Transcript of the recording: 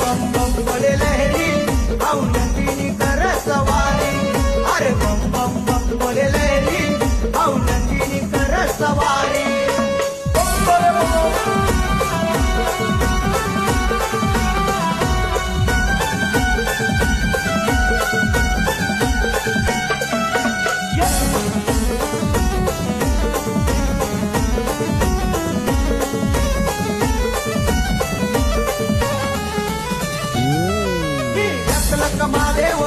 बम बम बोले लहरी आऊ नंदिनी कर सवारी अरे बम बम बम बोले लहरी आऊ नंदिनी कर सवारी महादेव